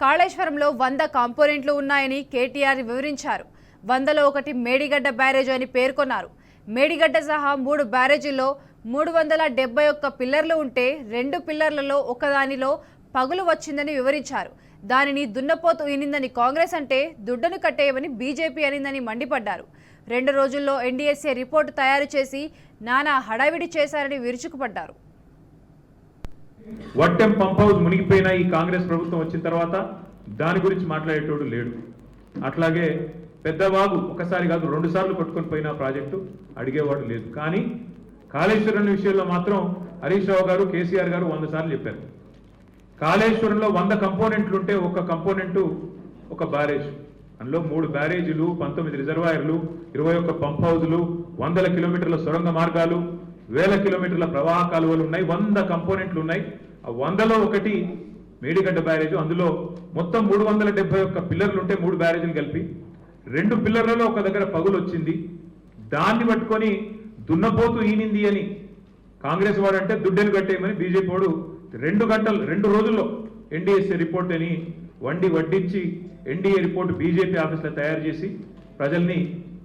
కాళేశ్వరంలో 100 కాంపోనెంట్లు ఉన్నాయని కేటీఆర్ వివరించారు. 100లో ఒకటి మేడిగడ్డ బ్యారేజ్ అని పేర్కొన్నారు. మేడిగడ్డ సహా 3 బ్యారేజీల్లో 371 పిల్లర్లు ఉంటే 2 పిల్లర్లలో ఒకదానిలో పగులు వచ్చిందని వివరించారు. దానిని దున్నపోతు ఈనిందని కాంగ్రెస్ అంటే దుడ్డను కట్టేయమని బీజేపీ అనిందని మండిపడ్డారు. 2 రోజుల్లో ఎన్డీఎస్ఏ రిపోర్టు తయారు చేసి నానా హడావిడి చేశారని విరుచుకుపడ్డారు. వట్టెం పంప్ హౌస్ మునిగిపోయిన ఈ కాంగ్రెస్ ప్రభుత్వం వచ్చిన తర్వాత దాని గురించి మాట్లాడేటోడు లేడు. అట్లాగే పెద్దవాగు ఒకసారి కాదు 2 సార్లు కొట్టుకొని పోయిన ప్రాజెక్టు అడిగేవాడు లేదు. కానీ కాళేశ్వరం విషయంలో మాత్రం హరీష్ రావు గారు కేసీఆర్ గారు 100 సార్లు చెప్పారు. కాళేశ్వరంలో 100 కంపోనెంట్లు ఉంటే ఒక కంపోనెంటు ఒక బ్యారేజ్, అందులో 3 బ్యారేజీలు, 19 రిజర్వాయర్లు, 21 పంప్ హౌజులు, 100 కిలోమీటర్ల సొరంగ మార్గాలు, 1000 కిలోమీటర్ల ప్రవాహ కాలువలు ఉన్నాయి, 100 కంపోనెంట్లు ఉన్నాయి. ఆ 100లో ఒకటి మేడిగడ్డ బ్యారేజ్. అందులో మొత్తం 371 పిల్లర్లు ఉంటే 3 బ్యారేజీలు కలిపి 2 పిల్లర్లలో ఒక దగ్గర పగులు వచ్చింది. దాన్ని పట్టుకొని దున్నపోతూ ఈనింది అని కాంగ్రెస్ వాడు అంటే దుడ్డెను కట్టేయమని బీజేపీ వాడు 2 రోజుల్లో ఎన్డీఎస్ఏ రిపోర్ట్ అని వడ్డించి ఎన్డీఏ రిపోర్ట్ బీజేపీ ఆఫీసులో తయారు చేసి ప్రజల్ని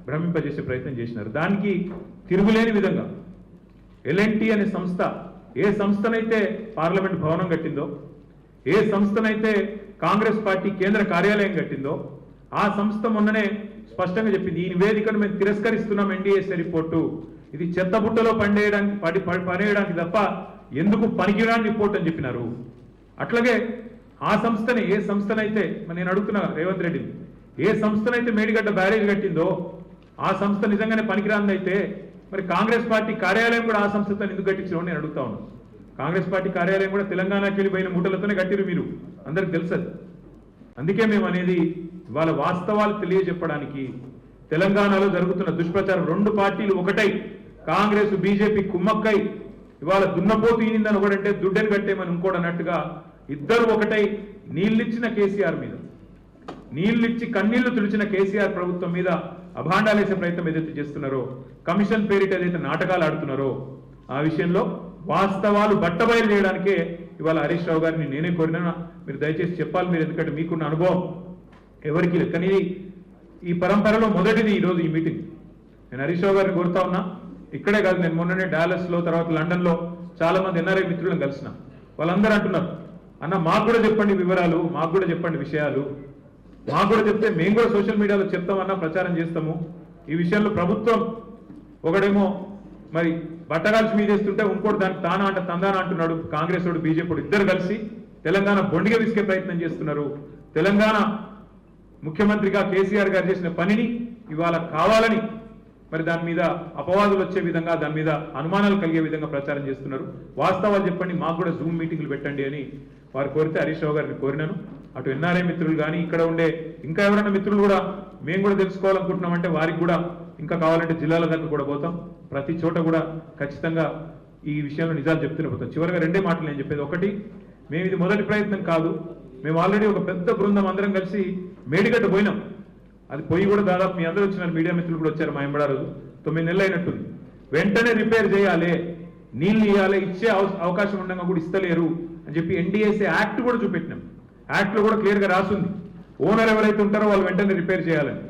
భ్రమింపజేసే ప్రయత్నం చేసినారు. దానికి తిరుగులేని విధంగా ఎల్ఎన్టీ అనే సంస్థ ఏ సంస్థనైతే పార్లమెంట్ భవనం కట్టిందో, ఏ సంస్థనైతే కాంగ్రెస్ పార్టీ కేంద్ర కార్యాలయం కట్టిందో ఆ సంస్థ మొన్ననే స్పష్టంగా చెప్పింది, ఈ నివేదికను మేము తిరస్కరిస్తున్నాం. ఎన్డీఎస్ఏ రిపోర్టు ఇది చెత్తబుట్టలో పడేయడానికి తప్ప ఎందుకు పనికిరాని రిపోర్ట్ అని చెప్పినారు. అట్లాగే ఆ సంస్థని ఏ సంస్థనైతే నేను అడుగుతున్నా రేవంత్ రెడ్డిని, ఏ సంస్థనైతే మేడిగడ్డ బ్యారేజ్ కట్టిందో ఆ సంస్థ నిజంగానే పనికిరాందైతే మరి కాంగ్రెస్ పార్టీ కార్యాలయం కూడా ఆ సంస్థతో ఎందుకు కట్టించడం నేను అడుగుతా ఉన్నాను. కాంగ్రెస్ పార్టీ కార్యాలయం కూడా తెలంగాణకి వెళ్ళిపోయిన మూటలతోనే కట్టిరు, మీరు అందరికి తెలుసు. అందుకే మేము అనేది ఇవాళ వాస్తవాలు తెలియజెప్పడానికి తెలంగాణలో జరుగుతున్న దుష్ప్రచారం 2 పార్టీలు ఒకటై కాంగ్రెస్ బీజేపీ కుమ్మక్కై ఇవాళ దున్నపోతు ఈనిందని ఒకడంటే దుడ్డని కట్టేమని ఇంకోటి అన్నట్టుగా ఇద్దరు ఒకటై నీళ్ళిచ్చిన కేసీఆర్ మీద, నీళ్ళిచ్చి కన్నీళ్లు తుడిచిన కేసీఆర్ ప్రభుత్వం మీద అభాండాలేసే ప్రయత్నం ఏదైతే చేస్తున్నారో, కమిషన్ పేరిట ఏదైతే నాటకాలు ఆడుతున్నారో ఆ విషయంలో వాస్తవాలు బట్టబయలు చేయడానికే ఇవాళ హరీష్ రావు గారిని నేనే కోరినా. మీరు దయచేసి చెప్పాలి, మీరు ఎందుకంటే మీకున్న అనుభవం ఎవరికి లేదు. కానీ ఈ పరంపరలో మొదటిది ఈరోజు ఈ మీటింగ్. నేను హరీష్ రావు గారిని కోరుతా ఉన్నా. ఇక్కడే కాదు, నేను మొన్ననే డాలస్లో తర్వాత లండన్లో చాలా మంది ఎన్ఆర్ఐ మిత్రులను కలిసిన. వాళ్ళందరూ అంటున్నారు, అన్న మాకు కూడా చెప్పండి వివరాలు, మాకు కూడా చెప్పండి విషయాలు, మాకు కూడా చెప్తే మేము కూడా సోషల్ మీడియాలో చెప్తామన్నా ప్రచారం చేస్తాము. ఈ విషయంలో ప్రభుత్వం ఒకడేమో మరి బట్టగాల్చి మీదేస్తుంటే ఇంకోటి దానికి తానా అంటే తందానా అంటున్నాడు. కాంగ్రెస్ వాడు బీజేపీ ఇద్దరు కలిసి తెలంగాణ బొండిగా విసికే ప్రయత్నం చేస్తున్నారు. తెలంగాణ ముఖ్యమంత్రిగా కేసీఆర్ గారు చేసిన పనిని ఇవాళ కావాలని మరి దాని మీద అపవాదులు వచ్చే విధంగా, దాని మీద అనుమానాలు కలిగే విధంగా ప్రచారం చేస్తున్నారు. వాస్తవాలు చెప్పండి, మాకు కూడా జూమ్ మీటింగ్లు పెట్టండి అని వారు కోరితే హరీష్ రావు గారిని కోరినాను. అటు ఎన్ఆర్ఐ మిత్రులు కానీ ఇక్కడ ఉండే ఇంకా ఎవరైనా మిత్రులు కూడా మేము కూడా తెలుసుకోవాలనుకుంటున్నామంటే వారికి కూడా ఇంకా కావాలంటే జిల్లాల దగ్గర కూడా పోతాం. ప్రతి చోట కూడా ఖచ్చితంగా ఈ విషయంలో నిజాలు చెప్తూనే పోతాం. చివరిగా 2 మాటలు నేను చెప్పేది. ఒకటి, మేము ఇది మొదటి ప్రయత్నం కాదు, మేము ఆల్రెడీ ఒక పెద్ద బృందం అందరం కలిసి మేడిగడ్డ పోయినాం. అది పోయి కూడా దాదాపు మీ అందరూ వచ్చినారు, మీడియా మిత్రులు కూడా వచ్చారు. మా ఎంబడా రోజు 9 నెలలు అయినట్టుంది. వెంటనే రిపేర్ చేయాలి, నీళ్ళు ఇవ్వాలి, ఇచ్చే అవకాశం ఉండగా కూడా ఇస్తలేరు అని చెప్పి ఎన్డీఎస్ఏ యాక్ట్ కూడా చూపెట్టినాం. యాక్ట్లో కూడా క్లియర్గా రాసింది, ఓనర్ ఎవరైతే ఉంటారో వాళ్ళు వెంటనే రిపేర్ చేయాలని.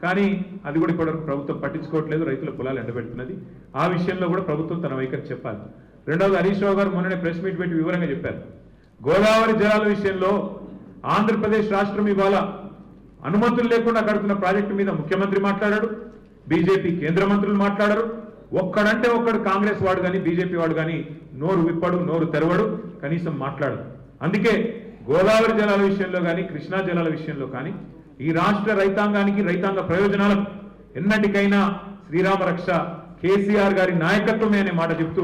కానీ అది కూడా ఇప్పుడు ప్రభుత్వం పట్టించుకోవట్లేదు, రైతుల పొలాలు ఎండబెడుతున్నది. ఆ విషయంలో కూడా ప్రభుత్వం తన వైఖరి చెప్పాలి. రెండవది, హరీష్ రావు గారు మొన్ననే ప్రెస్ మీట్ పెట్టి వివరంగా చెప్పారు. గోదావరి జలాల విషయంలో ఆంధ్రప్రదేశ్ రాష్ట్రం ఇవాళ అనుమతులు లేకుండా కడుతున్న ప్రాజెక్టు మీద ముఖ్యమంత్రి మాట్లాడాడు, బీజేపీ కేంద్ర మంత్రులు మాట్లాడారు. ఒక్కడంటే ఒక్కడు కాంగ్రెస్ వాడు కానీ బీజేపీ వాడు కానీ నోరు విప్పడు, నోరు తెరవడు, కనీసం మాట్లాడు. అందుకే గోదావరి జలాల విషయంలో కానీ కృష్ణా జలాల విషయంలో కానీ ఈ రాష్ట్ర రైతాంగానికి, రైతాంగ ప్రయోజనాలకు ఎన్నటికైనా శ్రీరామ రక్ష కేసీఆర్ గారి నాయకత్వమే అనే మాట చెప్తూ